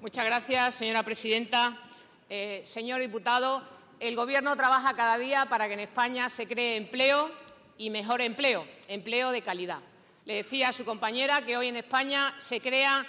Muchas gracias, señora presidenta. Señor diputado, el Gobierno trabaja cada día para que en España se cree empleo y mejor empleo, empleo de calidad. Le decía a su compañera que hoy en España se crean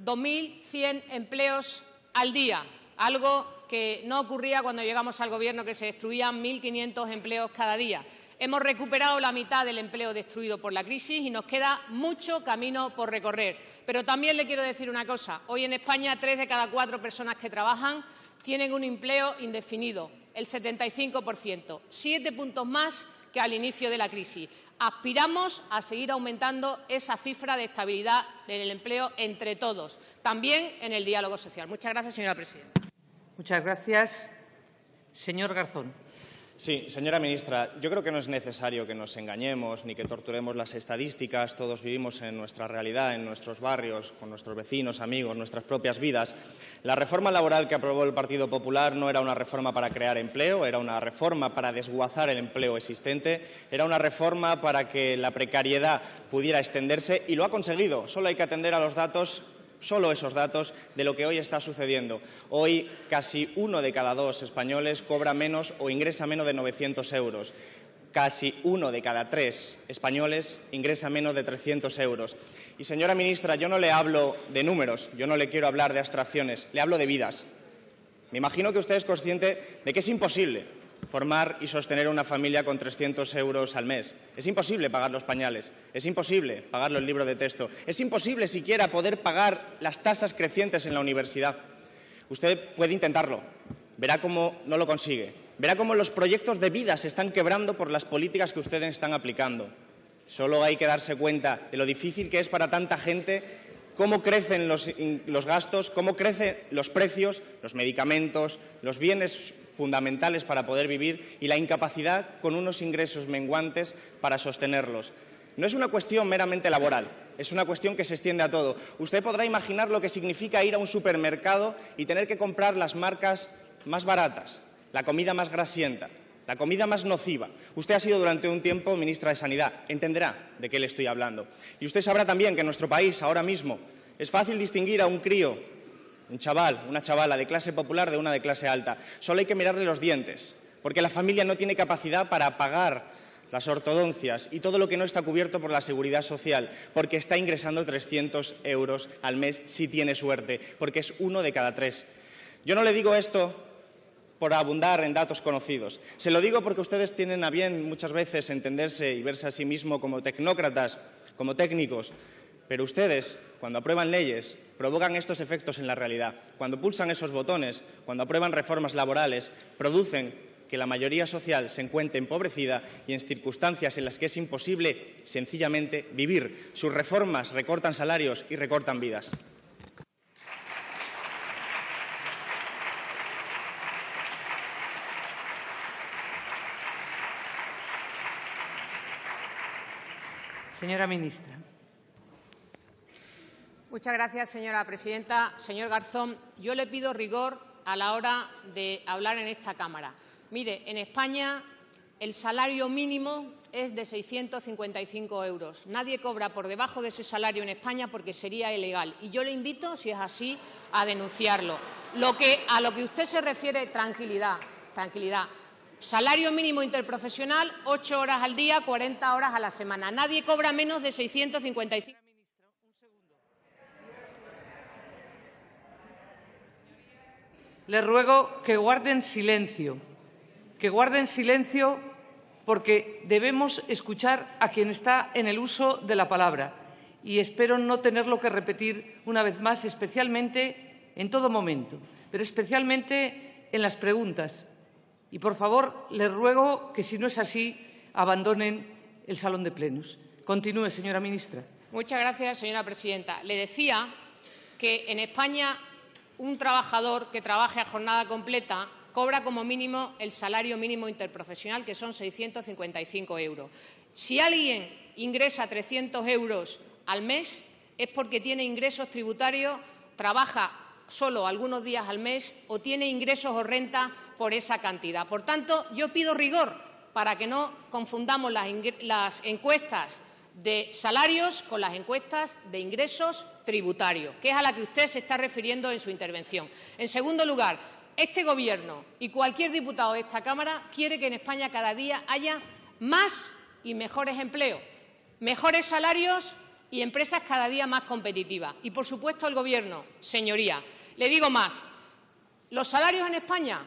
2.100 empleos al día, algo que no ocurría cuando llegamos al Gobierno, que se destruían 1.500 empleos cada día. Hemos recuperado la mitad del empleo destruido por la crisis y nos queda mucho camino por recorrer. Pero también le quiero decir una cosa. Hoy en España 3 de cada 4 personas que trabajan tienen un empleo indefinido, el 75%, 7 puntos más que al inicio de la crisis. Aspiramos a seguir aumentando esa cifra de estabilidad del empleo entre todos, también en el diálogo social. Muchas gracias, señora presidenta. Muchas gracias. Señor Garzón. Sí, señora ministra, yo creo que no es necesario que nos engañemos ni que torturemos las estadísticas. Todos vivimos en nuestra realidad, en nuestros barrios, con nuestros vecinos, amigos, nuestras propias vidas. La reforma laboral que aprobó el Partido Popular no era una reforma para crear empleo, era una reforma para desguazar el empleo existente, era una reforma para que la precariedad pudiera extenderse y lo ha conseguido. Solo hay que atender a los datos. Solo esos datos de lo que hoy está sucediendo. Hoy casi 1 de cada 2 españoles cobra menos o ingresa menos de 900 euros. Casi 1 de cada 3 españoles ingresa menos de 300 euros. Y, señora ministra, yo no le hablo de números, yo no le quiero hablar de abstracciones, le hablo de vidas. Me imagino que usted es consciente de que es imposible formar y sostener una familia con 300 euros al mes. Es imposible pagar los pañales, es imposible pagar los libros de texto, es imposible siquiera poder pagar las tasas crecientes en la universidad. Usted puede intentarlo, verá cómo no lo consigue, verá cómo los proyectos de vida se están quebrando por las políticas que ustedes están aplicando. Solo hay que darse cuenta de lo difícil que es para tanta gente, cómo crecen los gastos, cómo crecen los precios, los medicamentos, los bienes fundamentales para poder vivir y la incapacidad con unos ingresos menguantes para sostenerlos. No es una cuestión meramente laboral, es una cuestión que se extiende a todo. Usted podrá imaginar lo que significa ir a un supermercado y tener que comprar las marcas más baratas, la comida más grasienta, la comida más nociva. Usted ha sido durante un tiempo ministra de Sanidad, entenderá de qué le estoy hablando. Y usted sabrá también que en nuestro país, ahora mismo, es fácil distinguir a un crío, un chaval, una chavala de clase popular de una de clase alta. Solo hay que mirarle los dientes, porque la familia no tiene capacidad para pagar las ortodoncias y todo lo que no está cubierto por la Seguridad Social, porque está ingresando 300 euros al mes si tiene suerte, porque es 1 de cada 3. Yo no le digo esto por abundar en datos conocidos. Se lo digo porque ustedes tienen a bien muchas veces entenderse y verse a sí mismos como tecnócratas, como técnicos. Pero ustedes, cuando aprueban leyes, provocan estos efectos en la realidad. Cuando pulsan esos botones, cuando aprueban reformas laborales, producen que la mayoría social se encuentre empobrecida y en circunstancias en las que es imposible, sencillamente, vivir. Sus reformas recortan salarios y recortan vidas. Señora ministra. Muchas gracias, señora presidenta. Señor Garzón, yo le pido rigor a la hora de hablar en esta Cámara. Mire, en España el salario mínimo es de 655 euros. Nadie cobra por debajo de ese salario en España porque sería ilegal. Y yo le invito, si es así, a denunciarlo. A lo que usted se refiere, tranquilidad, tranquilidad. Salario mínimo interprofesional, 8 horas al día, 40 horas a la semana. Nadie cobra menos de 655 euros. Les ruego que guarden silencio porque debemos escuchar a quien está en el uso de la palabra y espero no tenerlo que repetir una vez más, especialmente en todo momento, pero especialmente en las preguntas. Y, por favor, les ruego que, si no es así, abandonen el salón de plenos. Continúe, señora ministra. Muchas gracias, señora presidenta. Le decía que en España un trabajador que trabaje a jornada completa cobra como mínimo el salario mínimo interprofesional, que son 655 euros. Si alguien ingresa 300 euros al mes es porque tiene ingresos tributarios, trabaja solo algunos días al mes o tiene ingresos o rentas por esa cantidad. Por tanto, yo pido rigor para que no confundamos las encuestas de salarios con las encuestas de ingresos tributarios, que es a la que usted se está refiriendo en su intervención. En segundo lugar, este Gobierno y cualquier diputado de esta Cámara quiere que en España cada día haya más y mejores empleos, mejores salarios y empresas cada día más competitivas. Y, por supuesto, el Gobierno, señoría, le digo más, los salarios en España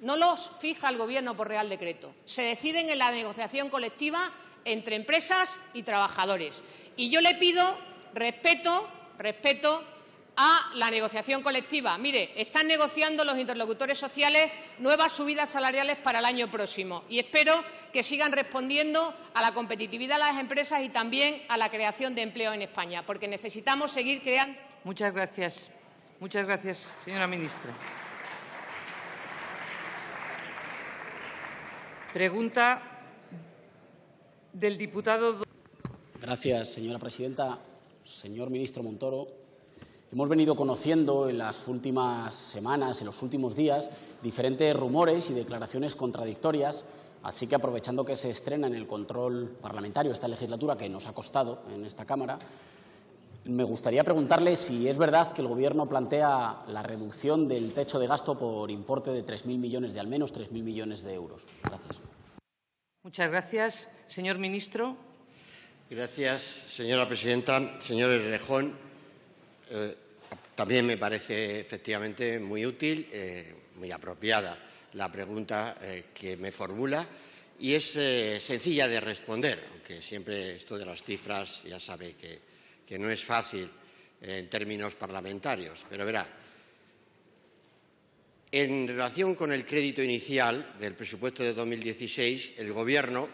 no los fija el Gobierno por Real Decreto, se deciden en la negociación colectiva entre empresas y trabajadores. Y yo le pido respeto a la negociación colectiva. Mire, están negociando los interlocutores sociales nuevas subidas salariales para el año próximo y espero que sigan respondiendo a la competitividad de las empresas y también a la creación de empleo en España, porque necesitamos seguir creando. Muchas gracias, señora ministra. Pregunta del diputado. Gracias, señora presidenta. Señor ministro Montoro, hemos venido conociendo en las últimas semanas, en los últimos días, diferentes rumores y declaraciones contradictorias, así que aprovechando que se estrena en el control parlamentario esta legislatura, que nos ha costado en esta Cámara, me gustaría preguntarle si es verdad que el Gobierno plantea la reducción del techo de gasto por importe de 3.000 millones, de al menos 3.000 millones de euros. Gracias. Muchas gracias. Señor ministro. Gracias, señora presidenta. Señor Errejón, también me parece efectivamente muy útil, muy apropiada la pregunta que me formula y es sencilla de responder, aunque siempre esto de las cifras ya sabe que no es fácil en términos parlamentarios, pero verá. En relación con el crédito inicial del presupuesto de 2016, el Gobierno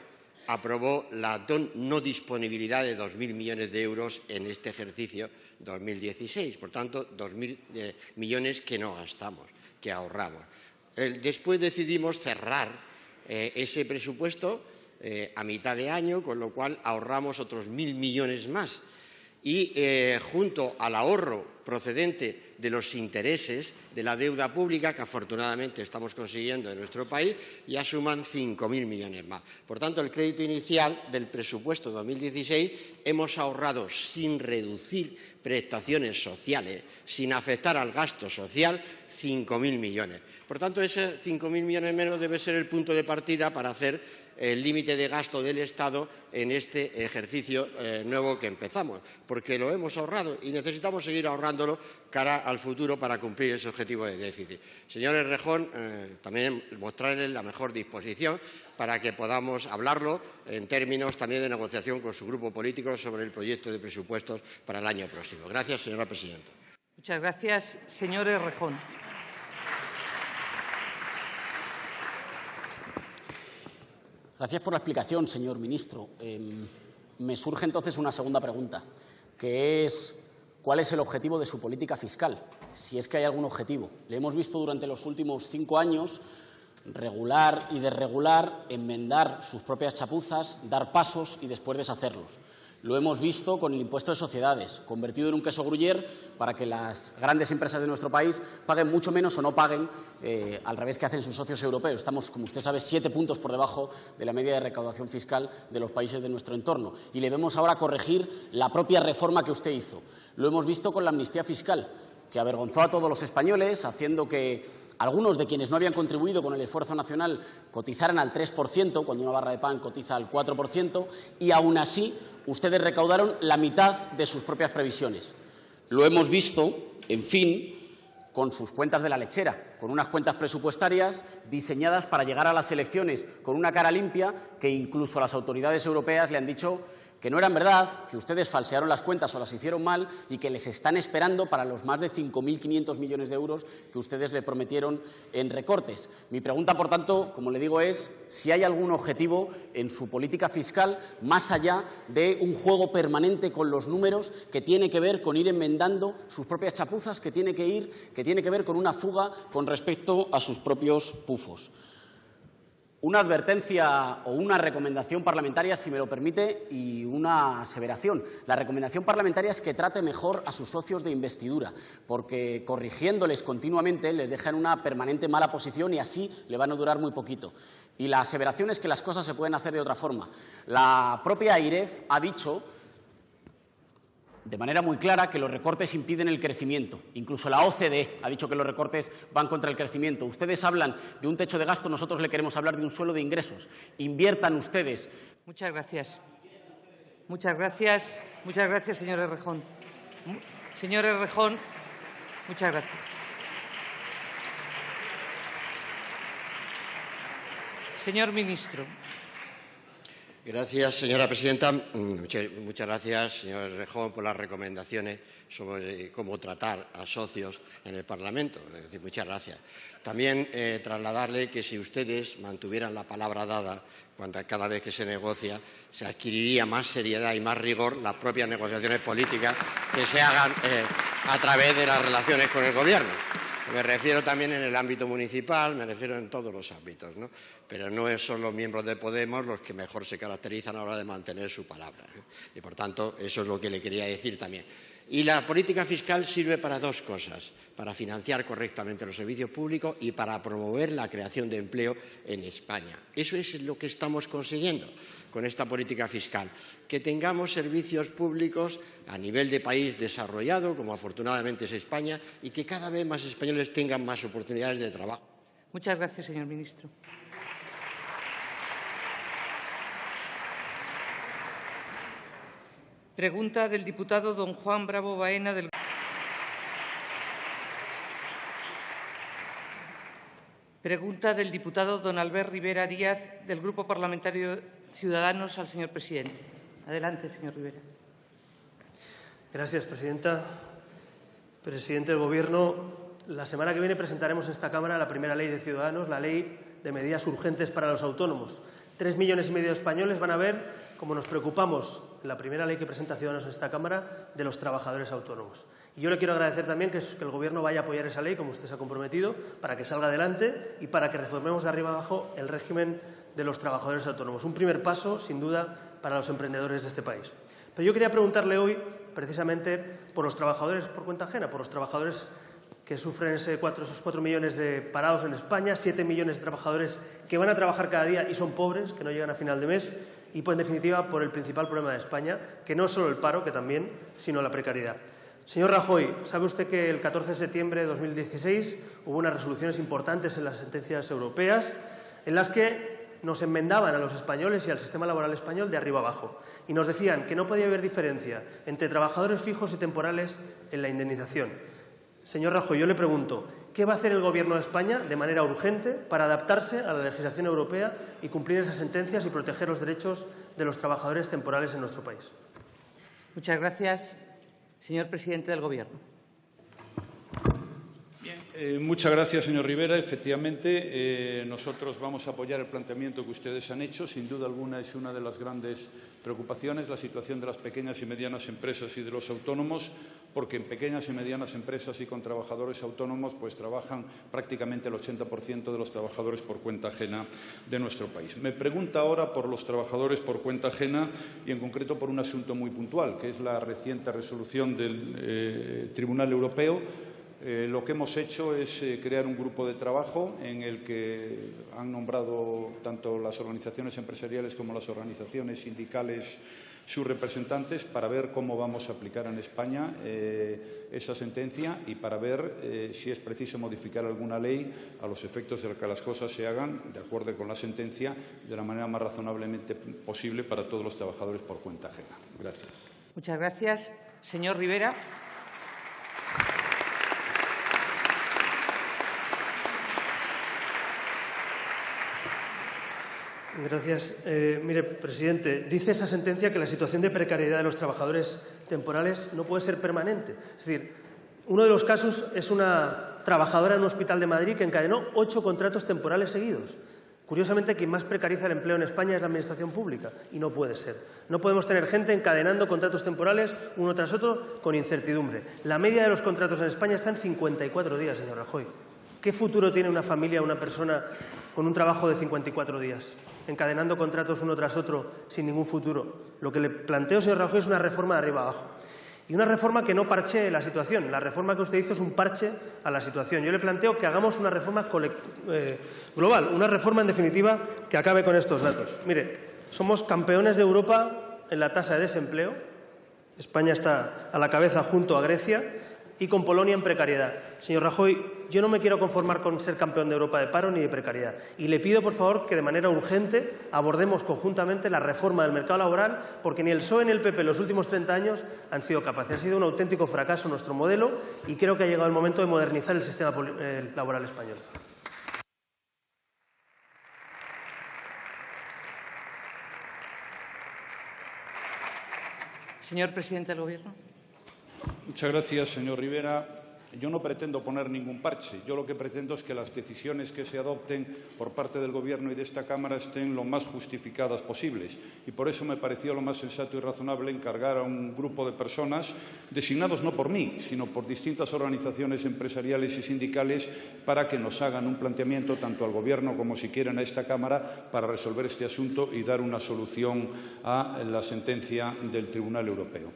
aprobó la no disponibilidad de 2.000 millones de euros en este ejercicio 2016. Por tanto, 2.000 millones que no gastamos, que ahorramos. Después decidimos cerrar ese presupuesto a mitad de año, con lo cual ahorramos otros 1.000 millones más. Y junto al ahorro procedente de los intereses de la deuda pública, que afortunadamente estamos consiguiendo en nuestro país, ya suman 5.000 millones más. Por tanto, el crédito inicial del presupuesto 2016 hemos ahorrado sin reducir prestaciones sociales, sin afectar al gasto social, 5.000 millones. Por tanto, esos 5.000 millones menos debe ser el punto de partida para hacer el límite de gasto del Estado en este ejercicio nuevo que empezamos, porque lo hemos ahorrado y necesitamos seguir ahorrándolo cara al futuro para cumplir ese objetivo de déficit. Señor Errejón, también mostrarle la mejor disposición para que podamos hablarlo en términos también de negociación con su grupo político sobre el proyecto de presupuestos para el año próximo. Gracias, señora presidenta. Muchas gracias, señor Errejón. Gracias por la explicación, señor ministro. Me surge entonces una segunda pregunta, que es ¿cuál es el objetivo de su política fiscal? Si es que hay algún objetivo. Le hemos visto durante los últimos 5 años regular y desregular, enmendar sus propias chapuzas, dar pasos y después deshacerlos. Lo hemos visto con el impuesto de sociedades, convertido en un queso gruyère para que las grandes empresas de nuestro país paguen mucho menos o no paguen al revés que hacen sus socios europeos. Estamos, como usted sabe, 7 puntos por debajo de la media de recaudación fiscal de los países de nuestro entorno. Y le vemos ahora corregir la propia reforma que usted hizo. Lo hemos visto con la amnistía fiscal, que avergonzó a todos los españoles, haciendo que algunos de quienes no habían contribuido con el esfuerzo nacional cotizaran al 3%, cuando una barra de pan cotiza al 4%, y aún así ustedes recaudaron la mitad de sus propias previsiones. Lo hemos visto, en fin, con sus cuentas de la lechera, con unas cuentas presupuestarias diseñadas para llegar a las elecciones con una cara limpia, que incluso las autoridades europeas le han dicho que no eran verdad, que ustedes falsearon las cuentas o las hicieron mal y que les están esperando para los más de 5.500 millones de euros que ustedes le prometieron en recortes. Mi pregunta, por tanto, como le digo, es si hay algún objetivo en su política fiscal más allá de un juego permanente con los números que tiene que ver con ir enmendando sus propias chapuzas, que tiene que ver con una fuga con respecto a sus propios pufos. Una advertencia o una recomendación parlamentaria, si me lo permite, y una aseveración. La recomendación parlamentaria es que trate mejor a sus socios de investidura, porque corrigiéndoles continuamente les deja en una permanente mala posición y así le van a durar muy poquito. Y la aseveración es que las cosas se pueden hacer de otra forma. La propia AIREF ha dicho de manera muy clara que los recortes impiden el crecimiento. Incluso la OCDE ha dicho que los recortes van contra el crecimiento. Ustedes hablan de un techo de gasto, nosotros le queremos hablar de un suelo de ingresos. Inviertan ustedes. Muchas gracias. Muchas gracias. Muchas gracias, señor Errejón. Señor Errejón, muchas gracias. Señor ministro. Gracias, señora presidenta. Muchas gracias, señor Errejón, por las recomendaciones sobre cómo tratar a socios en el Parlamento. Es decir, muchas gracias. También trasladarle que si ustedes mantuvieran la palabra dada, cada vez que se negocia, se adquiriría más seriedad y más rigor las propias negociaciones políticas que se hagan a través de las relaciones con el Gobierno. Me refiero también en el ámbito municipal, me refiero en todos los ámbitos, ¿no? Pero no son los miembros de Podemos los que mejor se caracterizan a la hora de mantener su palabra, ¿eh? Y, por tanto, eso es lo que le quería decir también. Y la política fiscal sirve para dos cosas, para financiar correctamente los servicios públicos y para promover la creación de empleo en España. Eso es lo que estamos consiguiendo con esta política fiscal, que tengamos servicios públicos a nivel de país desarrollado, como afortunadamente es España, y que cada vez más españoles tengan más oportunidades de trabajo. Muchas gracias, señor ministro. Pregunta del diputado don Juan Bravo Baena del... Pregunta del diputado don Albert Rivera Díaz del Grupo Parlamentario Ciudadanos al señor presidente. Adelante, señor Rivera. Gracias, presidenta. Presidente del Gobierno, la semana que viene presentaremos en esta Cámara la primera ley de Ciudadanos, la Ley de Medidas Urgentes para los Autónomos. 3,5 millones de españoles van a ver cómo nos preocupamos en la primera ley que presenta Ciudadanos en esta Cámara de los trabajadores autónomos. Y yo le quiero agradecer también que el Gobierno vaya a apoyar esa ley, como usted se ha comprometido, para que salga adelante y para que reformemos de arriba abajo el régimen de los trabajadores autónomos. Un primer paso, sin duda, para los emprendedores de este país. Pero yo quería preguntarle hoy, precisamente, por los trabajadores por cuenta ajena, por los trabajadores que sufren esos 4 millones de parados en España, 7 millones de trabajadores que van a trabajar cada día y son pobres, que no llegan a final de mes, y, en definitiva, por el principal problema de España, que no es solo el paro, que también, sino la precariedad. Señor Rajoy, ¿sabe usted que el 14 de septiembre de 2016 hubo unas resoluciones importantes en las sentencias europeas en las que nos enmendaban a los españoles y al sistema laboral español de arriba abajo y nos decían que no podía haber diferencia entre trabajadores fijos y temporales en la indemnización? Señor Rajoy, yo le pregunto, ¿qué va a hacer el Gobierno de España de manera urgente para adaptarse a la legislación europea y cumplir esas sentencias y proteger los derechos de los trabajadores temporales en nuestro país? Muchas gracias. Señor presidente del Gobierno. Bien, muchas gracias, señor Rivera. Efectivamente, nosotros vamos a apoyar el planteamiento que ustedes han hecho. Sin duda alguna es una de las grandes preocupaciones la situación de las pequeñas y medianas empresas y de los autónomos, porque en pequeñas y medianas empresas y con trabajadores autónomos pues trabajan prácticamente el 80% de los trabajadores por cuenta ajena de nuestro país. Me pregunta ahora por los trabajadores por cuenta ajena y en concreto por un asunto muy puntual, que es la reciente resolución del Tribunal Europeo. Lo que hemos hecho es crear un grupo de trabajo en el que han nombrado tanto las organizaciones empresariales como las organizaciones sindicales sus representantes para ver cómo vamos a aplicar en España esa sentencia y para ver si es preciso modificar alguna ley a los efectos de que las cosas se hagan de acuerdo con la sentencia de la manera más razonablemente posible para todos los trabajadores por cuenta ajena. Gracias. Muchas gracias. Señor Rivera. Gracias. Mire, presidente, dice esa sentencia que la situación de precariedad de los trabajadores temporales no puede ser permanente. Es decir, uno de los casos es una trabajadora en un hospital de Madrid que encadenó 8 contratos temporales seguidos. Curiosamente, quien más precariza el empleo en España es la Administración pública y no puede ser. No podemos tener gente encadenando contratos temporales uno tras otro con incertidumbre. La media de los contratos en España está en 54 días, señor Rajoy. ¿Qué futuro tiene una familia, una persona con un trabajo de 54 días, encadenando contratos uno tras otro sin ningún futuro? Lo que le planteo, señor Rajoy, es una reforma de arriba abajo. Y una reforma que no parche la situación. La reforma que usted hizo es un parche a la situación. Yo le planteo que hagamos una reforma global, una reforma, en definitiva, que acabe con estos datos. Mire, somos campeones de Europa en la tasa de desempleo. España está a la cabeza junto a Grecia y con Polonia en precariedad. Señor Rajoy, yo no me quiero conformar con ser campeón de Europa de paro ni de precariedad. Y le pido, por favor, que de manera urgente abordemos conjuntamente la reforma del mercado laboral, porque ni el PSOE ni el PP en los últimos 30 años han sido capaces. Ha sido un auténtico fracaso nuestro modelo y creo que ha llegado el momento de modernizar el sistema laboral español. Señor presidente del Gobierno. Muchas gracias, señor Rivera. Yo no pretendo poner ningún parche. Yo lo que pretendo es que las decisiones que se adopten por parte del Gobierno y de esta Cámara estén lo más justificadas posibles. Y por eso me pareció lo más sensato y razonable encargar a un grupo de personas, designados no por mí, sino por distintas organizaciones empresariales y sindicales, para que nos hagan un planteamiento tanto al Gobierno como, si quieren, a esta Cámara para resolver este asunto y dar una solución a la sentencia del Tribunal Europeo.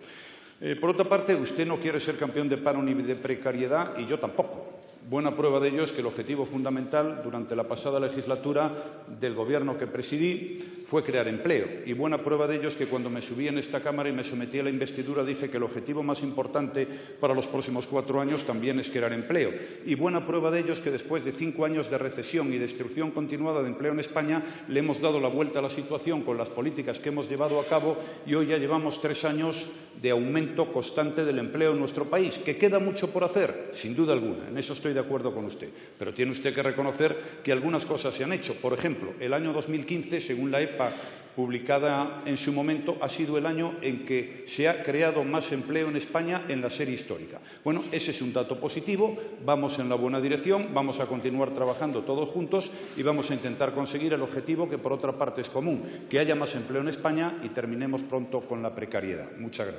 Por otra parte, usted no quiere ser campeón de paro ni de precariedad y yo tampoco. Buena prueba de ello es que el objetivo fundamental durante la pasada legislatura del Gobierno que presidí fue crear empleo. Y buena prueba de ello es que cuando me subí en esta Cámara y me sometí a la investidura dije que el objetivo más importante para los próximos 4 años también es crear empleo. Y buena prueba de ello es que después de 5 años de recesión y destrucción continuada de empleo en España le hemos dado la vuelta a la situación con las políticas que hemos llevado a cabo y hoy ya llevamos 3 años de aumento constante del empleo en nuestro país. ¿Que queda mucho por hacer? Sin duda alguna. En eso estoy de acuerdo con usted. Pero tiene usted que reconocer que algunas cosas se han hecho. Por ejemplo, el año 2015, según la EPA publicada en su momento, ha sido el año en que se ha creado más empleo en España en la serie histórica. Bueno, ese es un dato positivo, vamos en la buena dirección, vamos a continuar trabajando todos juntos y vamos a intentar conseguir el objetivo que, por otra parte, es común, que haya más empleo en España y terminemos pronto con la precariedad. Muchas gracias.